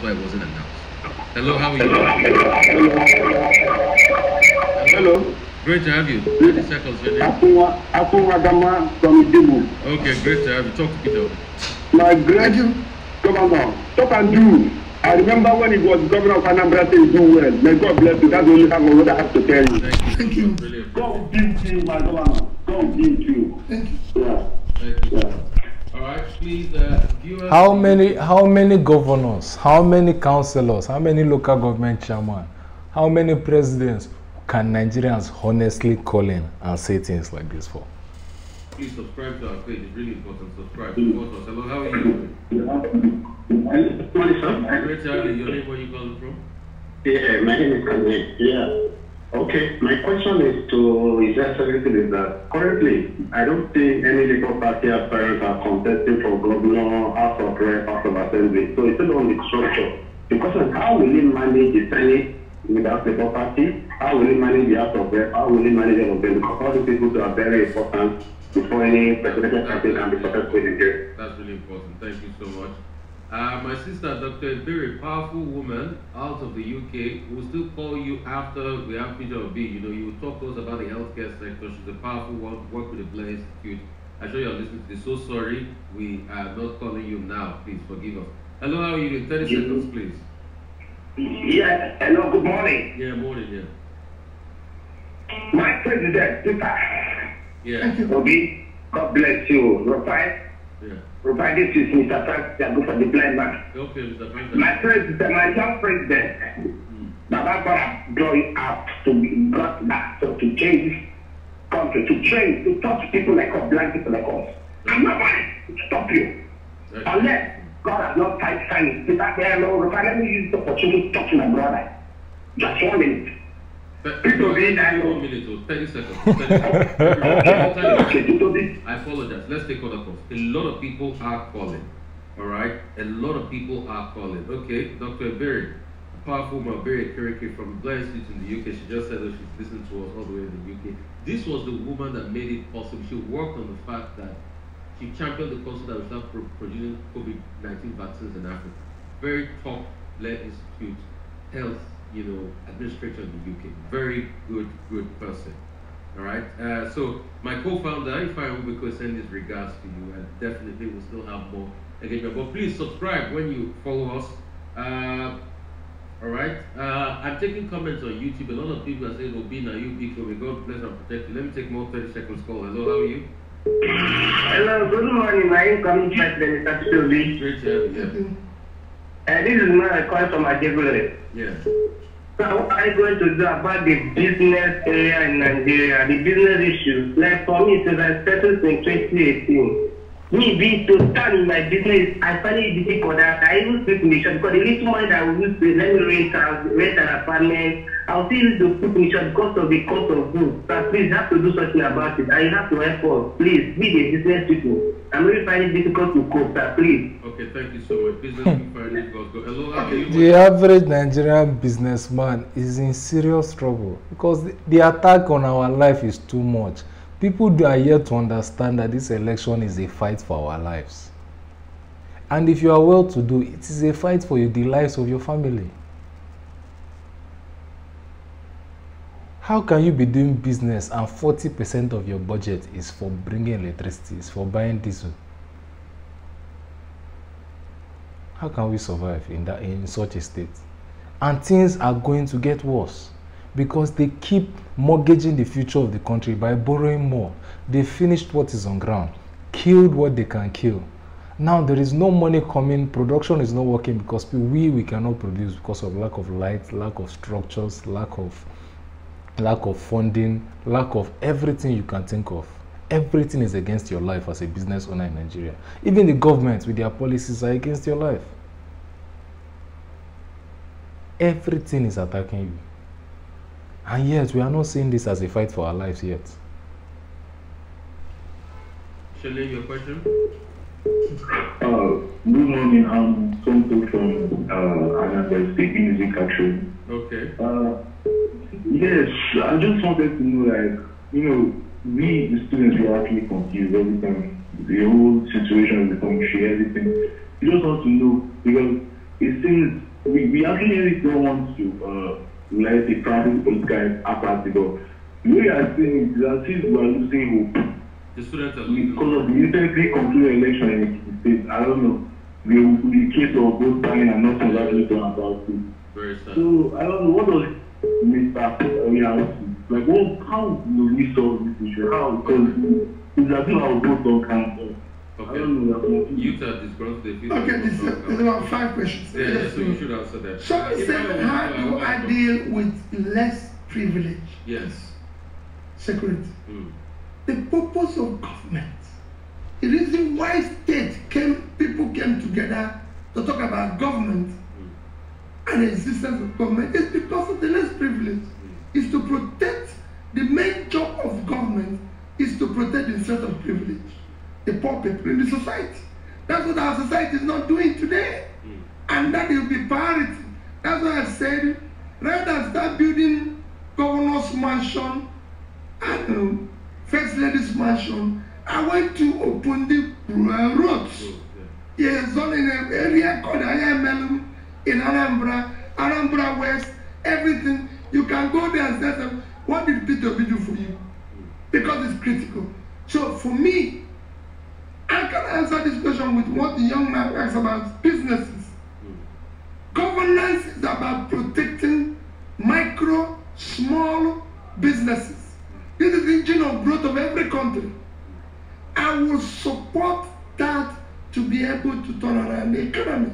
why it wasn't announced. Hello, how are you? Hello. Great to have you. 30 seconds, your name. Akunwadama from Idibu. Okay, great to have you. Talk to Peter. My great governor, stop and do. I remember when he was governor of Anambra State, do well. May God bless you. That's the only time I have to tell you. Thank you. Really God give you, my governor. God give you. Thank you. Yeah. Thank you. All right, please give us. How many governors, how many councillors, how many local government chairmen, how many presidents can Nigerians honestly call in and say things like this for? Please subscribe to our page. It's really important. Subscribe. Support us. Hello, how are you? Great to have you. Your name, where you calling from? Yeah, my name is Kanye. Yeah. Okay, my question is to His Excellency is that currently, I don't think any legal party aspirants are contesting for governor, House of Rep, House of Assembly. So it's still on the structure. The question is, how will he manage the Senate without legal party? How will he manage the House of Rep? How will he manage all of them? Because all these people are very important before any presidential campaign can be successful in Nigeria. That's really important. Thank you so much. My sister, Dr. A very powerful woman out of the UK, will still call you after we have Peter Obi. You know, you will talk to us about the healthcare sector. She's a powerful one, work with the Blair Institute. I'm sure you're listening to this. So sorry, we are not calling you now. Please forgive us. Hello, how are you doing? 30 seconds, please. Yeah, hello, good morning. Yeah, morning, yeah. My president, Peter. Yeah. Obi, God bless you. Rufai. Yeah. Rufai, this is Mr. President, go for the blind man. Okay, Mr. President. My president, my young president, Baba God has drawn it up to be brought back to change this country, to train, to talk to people like us, blind people like us. I'm not going to stop you. Unless God has not signed it. Peter, let me use the opportunity to talk to my brother. Just 1 minute. 1 minute or 30 seconds. 30 seconds. I apologize. Let's take other calls. A lot of people are calling. All right? A lot of people are calling. Okay, Dr. Ebere, a powerful woman, Ebere Kereke from Blair Institute in the UK. She just said that she's listening to us all the way in the UK. This was the woman that made it possible. She worked on the fact that she championed the concept that we start producing COVID-19 vaccines in Africa. Very top Blair Institute health, administrator in the UK. Very good person. All right. So my co-founder, if I will send his regards to you, and definitely we'll still have more engagement. But please subscribe when you follow us. All right. I'm taking comments on YouTube. A lot of people are saying, "Obi, now you big, may God bless and protect you." Let me take more 30 seconds call. Hello, how are you? Hello, good morning. My incoming president, Mr. Obi. Great to have you. This is my call from Ajebule. Yeah. So what are you going to do about the business area in Nigeria, the business issues? Like for me, since I started in 2018, me being to stand in my business, I find it difficult that I even speak in the shop because the little money that I will use to let me rent an apartment, I'll still use to put in the shop because of the cost of goods. So please have to do something about it. And you have to help us. Please, be the business people. I'm really finding it difficult to cope, sir. Please. Okay, thank you so much. Business people find it difficult. Hello, how are you? The average Nigerian businessman is in serious trouble because the attack on our life is too much. People are yet to understand that this election is a fight for our lives. And if you are well to do, it is a fight for the lives of your family. How can you be doing business and 40% of your budget is for bringing electricity, is for buying diesel? How can we survive in such a state? And things are going to get worse because they keep mortgaging the future of the country by borrowing more. They finished what is on ground, killed what they can kill. Now there is no money coming, production is not working because we cannot produce because of lack of light, lack of structures, lack of funding, lack of everything you can think of. Everything is against your life as a business owner in Nigeria. Even the government with their policies are against your life. Everything is attacking you. And yet, we are not seeing this as a fight for our lives yet. Shall your question? Good morning. I'm Sonto from Anambra State Music Actually. Okay. Yes, I just wanted to know, we the students were actually confused every time. The whole situation of the country, everything. We just want to know because it seems we actually don't want to let the practice those guys apart, but the way I see it is as if we are losing hope. The students are losing Because of the recently concluded election in the state, I don't know, the case of vote buying and nothing actually done about it. very sad. So I don't know, what does Mr. Reality, like how will we solve this issue? How? Because it's as if our vote don't count. Okay. I don't know. Youth are disgruntled. Okay, this is about 5 questions. Yeah, so you should answer that. Somebody said, how do I deal with less privilege? Yes. Security. Mm. The purpose of government, the reason why people came together to talk about government and the existence of government is because of the less privilege. Is to protect, the main job of government is to protect the set of privilege, the poor people in the society. That's what our society is not doing today. And that will be priority. That's why I said, rather than start building governor's mansion and first lady's mansion, I went to open the roads. Yes, on in an area called IML in Anambra West, everything. You can go there and say, what did Peter Obi do for you? Because it's critical. So for me, I can answer this question with what the young man asked about businesses. Governance is about protecting micro, small businesses. This is the engine of growth of every country. I will support that to be able to turn around the economy.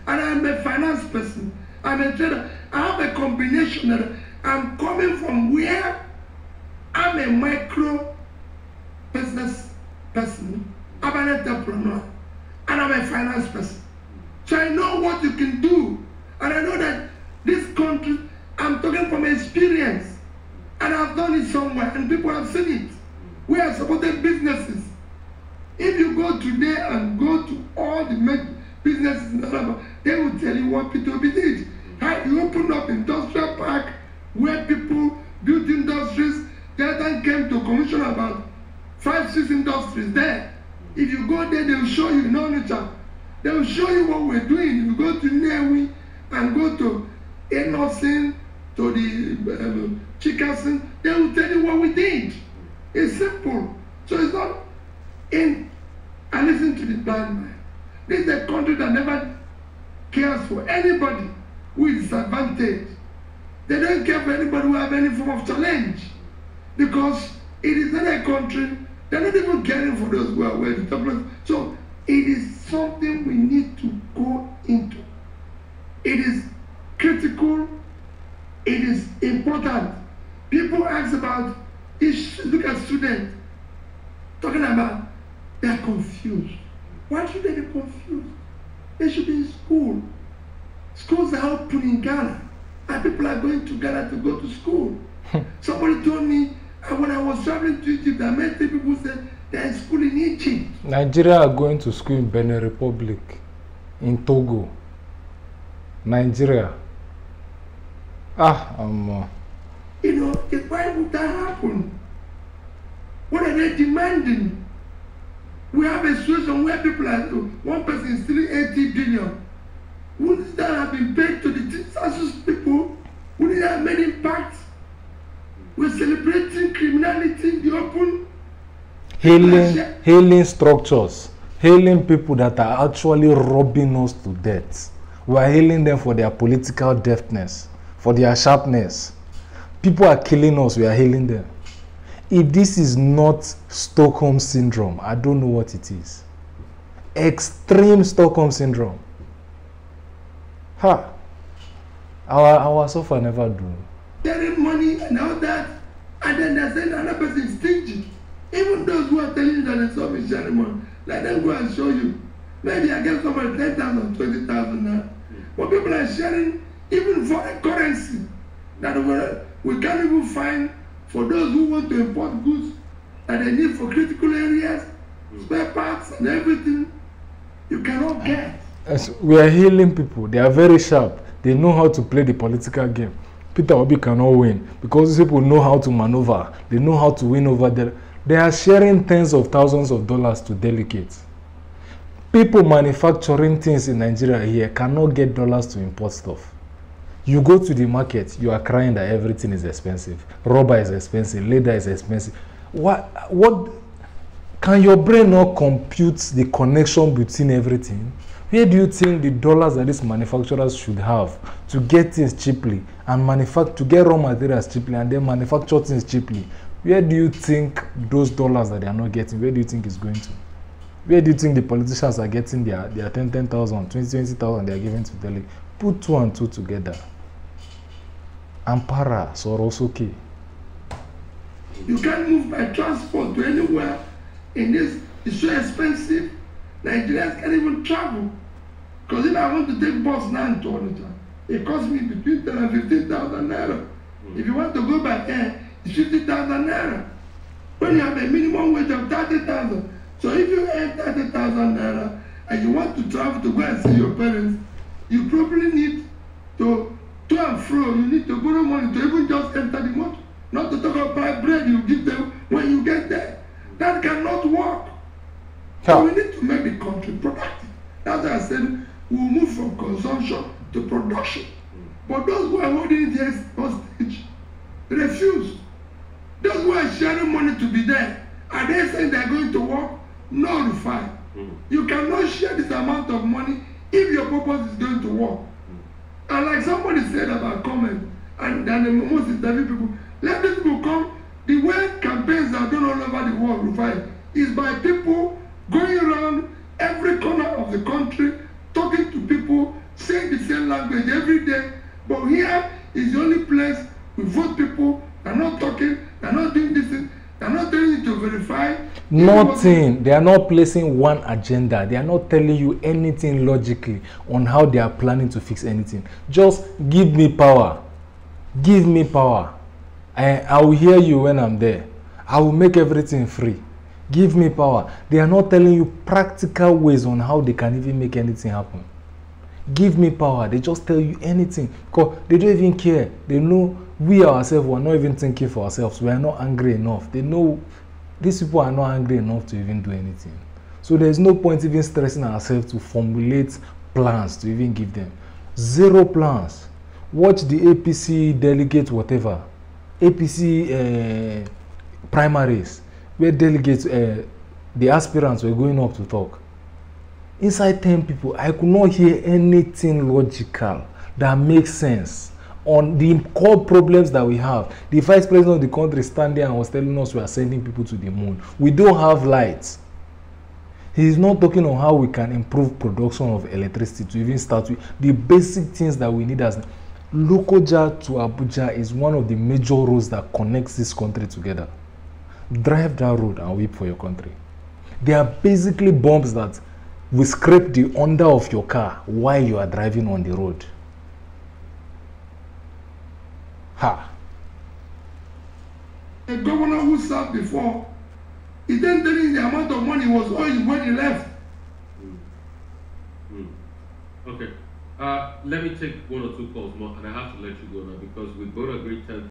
And I'm a finance person. I'm a trader. I have a combination that I'm coming from where I'm a micro business person, I'm an entrepreneur, and I'm a finance person. So I know what you can do. And I know that this country, I'm talking from experience. And I've done it somewhere, and people have seen it. We have supported businesses. If you go today and go to all the businesses in Alabama, they will tell you what Peter Obi did. How you opened up industrial park where people built industries. The other time came to commission about 5, 6 industries there. If you go there, they will show you in Onitsha. They will show you what we're doing. If you go to Newi and go to Enosin, to the Chikasin, they will tell you what we did. It's simple. So it's not in. I listen to the blind man. This is a country that never cares for anybody who is disadvantaged. They don't care for anybody who have any form of challenge. Because it is not a country, they're not even caring for those who are well. So it is something we need to go into. It is critical. It is important. People ask about, look at students, talking about, they are confused. Why should they be confused? They should be in school. Schools are open in Ghana, and people are going to Ghana to go to school. Somebody told me, when I was traveling to Egypt, I met people who said they are in school in Egypt. Nigeria are going to school in Benin Republic, in Togo. Nigeria. You know, why would that happen? What are they demanding? We have a situation where people are, one person is stealing 80 billion. Wouldn't that have been paid to the census people? Wouldn't that have made impact? We're celebrating criminality in the open. Healing structures. Healing people that are actually robbing us to death. We are healing them for their political deftness, for their sharpness. People are killing us, we are healing them. If this is not Stockholm Syndrome, I don't know what it is. Extreme Stockholm Syndrome. Our suffer never do. Getting money and all that, and then they're saying another person is stingy. Even those who are telling you that they saw me sharing, let them go and show you. Maybe I get somebody 10,000, 20,000 now. But people are sharing even foreign currency that we can't even find for those who want to import goods that they need for critical areas, spare parts and everything. You cannot get. As we are healing people. They are very sharp. They know how to play the political game. Peter Obi cannot win because these people know how to maneuver. They know how to win over there. They are sharing tens of thousands of dollars to delegates. People manufacturing things in Nigeria here cannot get dollars to import stuff. You go to the market, you are crying that everything is expensive. Rubber is expensive, leather is expensive. What can your brain not compute the connection between everything? Where do you think the dollars that these manufacturers should have to get things cheaply and to get raw materials cheaply and then manufacture things cheaply? Where do you think those dollars that they are not getting, where do you think it's going to? Where do you think the politicians are getting their 10,000, 20,000 they are giving to Delhi? Put 2 and 2 together. Ampara, sorosoke. You can't move by transport to anywhere in this. It's so expensive. Nigerians can't even travel. Because if I want to take bus now to Onitsha, it costs me between 10 and 15,000 naira. If you want to go by air, it's 50,000 naira. When you have a minimum wage of 30,000. So if you earn 30,000 naira and you want to travel to go and see your parents, you probably need to and fro, you need to borrow money to even just enter the motor. Not to talk about bread you give them when you get there. That cannot work. So we need to make the country productive. That's why I said we'll move from consumption to production. But those who are holding it hostage, they refuse. Those who are sharing money to be there, are they saying they're going to work? No, fine. You cannot share this amount of money if your purpose is going to work. And like somebody said about comment, and then the most interview people, let these people come. The way campaigns are done all over the world, Rufai, is by people going around every corner of the country, talking to people, saying the same language every day. But here is the only place we vote people, they're not talking, they're not doing this thing, they're not telling you to verify. Nothing. They are not placing one agenda. They are not telling you anything logically on how they are planning to fix anything. Just give me power. Give me power. I will hear you when I'm there. I will make everything free. Give me power. They are not telling you practical ways on how they can even make anything happen. Give me power. They just tell you anything. Because they don't even care. They know we ourselves are not even thinking for ourselves. We are not angry enough. They know these people are not angry enough to even do anything. So there's no point even stressing ourselves to formulate plans to even give them. Zero plans. Watch the APC delegate whatever. APC primaries, where delegates, the aspirants were going up to talk. Inside 10 people, I could not hear anything logical that makes sense on the core problems that we have. The vice president of the country standing there and was telling us we are sending people to the moon. We don't have lights. He is not talking on how we can improve production of electricity to even start with the basic things that we need. As Lokoja to Abuja is one of the major roads that connects this country together. Drive that road and weep for your country. They are basically bombs that will scrape the under of your car while you are driving on the road. Ha! The governor who served before, he didn't tell you the amount of money was owing when he left. Okay. Let me take 1 or 2 calls more, and I have to let you go now because we both agreed 10.